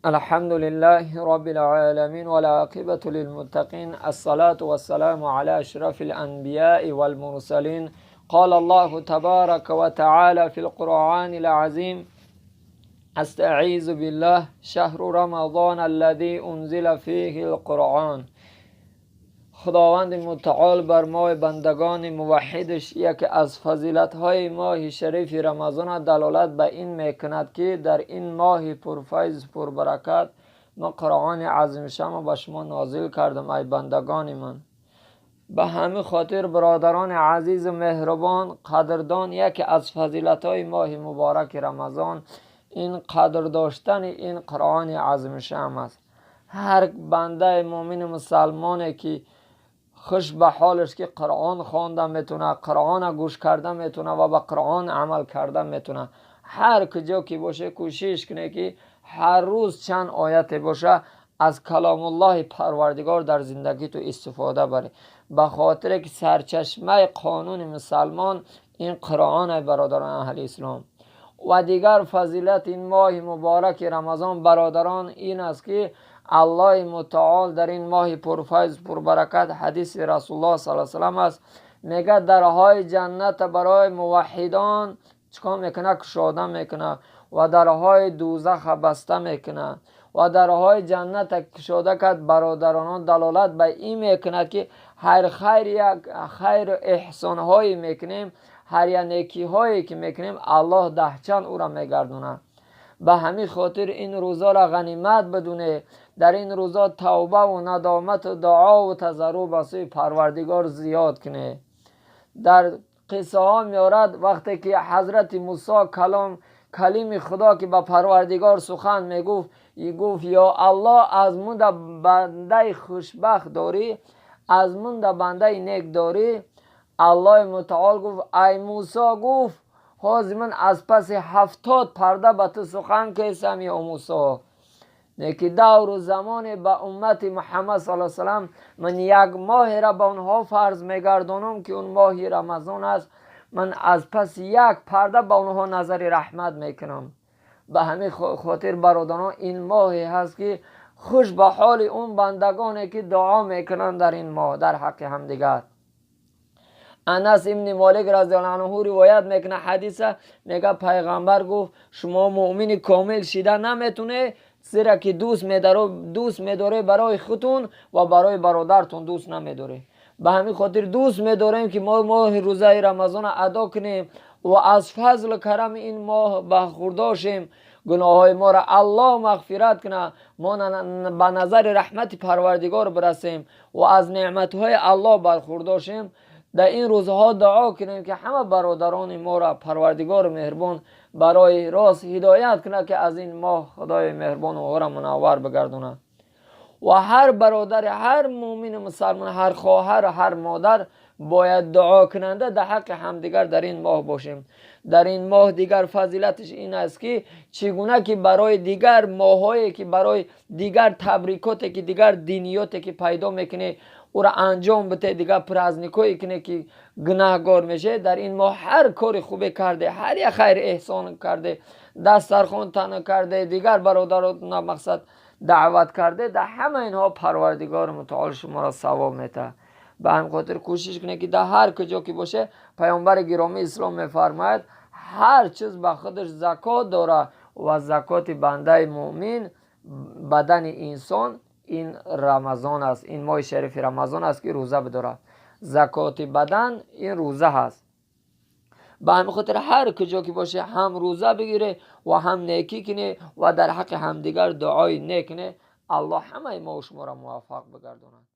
الحمد لله رب العالمين والعاقبة للمتقين الصلاة والسلام على أشرف الأنبياء والمرسلين. قال الله تبارك وتعالى في القرآن العظيم: استعيذ بالله شهر رمضان الذي انزل فيه القرآن. خداوند متعال بر ما بندگان موحدش یکی از فضیلت‌های ماه شریف رمضان دلالت به این میکند که در این ماه پرفیض پربرکت ما قرآن عظیم شان به شما نازل کردم ای بندگان من. به همه خاطر برادران عزیز و مهربان قدردان، یکی از فضیلت‌های ماه مبارک رمضان این قدر داشتن این قرآن عظیم شان است. هر بنده مؤمن مسلمانی که خوش به حالش که قرآن خوانده میتونه، قرآن گوش کرده میتونه و به قرآن عمل کرده میتونه، هر کجا که باشه کوشش کنه که هر روز چند آیت باشه از کلام الله پروردگار در زندگی تو استفاده بری، به خاطر که سرچشمه قانون مسلمان این قرآن برادران اهل اسلام. و دیگر فضیلت این ماه مبارک رمضان برادران این است که الله متعال در این ماه پرفیض پربرکت، حدیث رسول الله صلی الله علیه و آله است، میگه درهای جنت برای موحدان چکار میکنه؟ گشاده میکنه و درهای دوزخ بسته میکنه. و درهای جنت گشاده کرد برادران دلالت به این میکند که هر خیر احسان هایی میکنیم، هر نیکی هایی که میکنیم الله دهچند او را میگردونه. به همین خاطر این روزا را غنیمت بدونه، در این روزا توبه و ندامت و دعا و تضرع به سوی پروردگار زیاد کنه. در قصه ها میارد وقتی که حضرت موسی کلیم خدا که به پروردگار سخن میگفت، گفت یا الله از من ده بنده خوشبخت داری، از من ده بنده نیک داری. الله متعال گفت ای موسی، گفت حاضر من از پس 70 پرده به تو سخن کشم یا موسی. نیکی دور و زمان به امت محمد صلی الله علیه وسلم من یک ماه را به آنها فرض میگردانم که اون ماه رمضان است. من از پس یک پرده به آنها نظر رحمت میکنم. به همین خاطر برادران این ماهی هست که خوش به حال اون بندگانی که دعا میکنن در این ماه در حق همدیگر. انس ابن مالک رضی الله عنه روایت میکنه حدیثه، میگه پیغمبر گفت شما مؤمن کامل شده نمیتونه زیرا که دوست میداره برای خودتون و برای برادرتون دوست نمیداره. به همین خاطر دوست میداریم که ما ماه روزه رمضان ادا کنیم و از فضل و کرم این ماه برخورداشیم، گناههای ما را الله مغفرت کنه، ما به نظر رحمت پروردگار برسیم و از نعمتهای الله برخورداشیم. در این روزها دعا کنیم که همه برادران ما را پروردگار مهربان برای راست هدایت کنه که از این ماه خدای مهربان و را منور بگردونه. و هر برادر، هر مؤمن مسلمان، هر خواهر و هر مادر باید دعا کننده در حق همدیگر در این ماه باشیم. در این ماه دیگر فضیلتش این است که چگونه که برای دیگر ماهایی که برای دیگر تبریکاتی که دیگر دینیاتی که پیدا میکنه او را انجام بده، دیگر پرازنیکایی کنه که گناهگار میشه، در این ماه هر کار خوبی کرده، هر یک خیر احسان کرده، دسترخوان تنها کرده، دیگر برادران مقصد دعوت کرده، در همه اینها پروردگار متعال شما را ثواب میده. به همین خاطر کوشش کنه که در هر کجا که باشه، پیامبر گرامی اسلام میفرماید هر چیز به خودش زکات داره و زکات بنده مؤمن بدن انسان این رمضان است، این ماه شریف رمضان است که روزه بداره. زکات بدن این روزه هست. به همین خاطر هر کجا که باشه هم روزه بگیره و هم نیکی کنه و در حق همدیگر دعای نیک کنه. الله همه ما و شما را موفق بگرداند.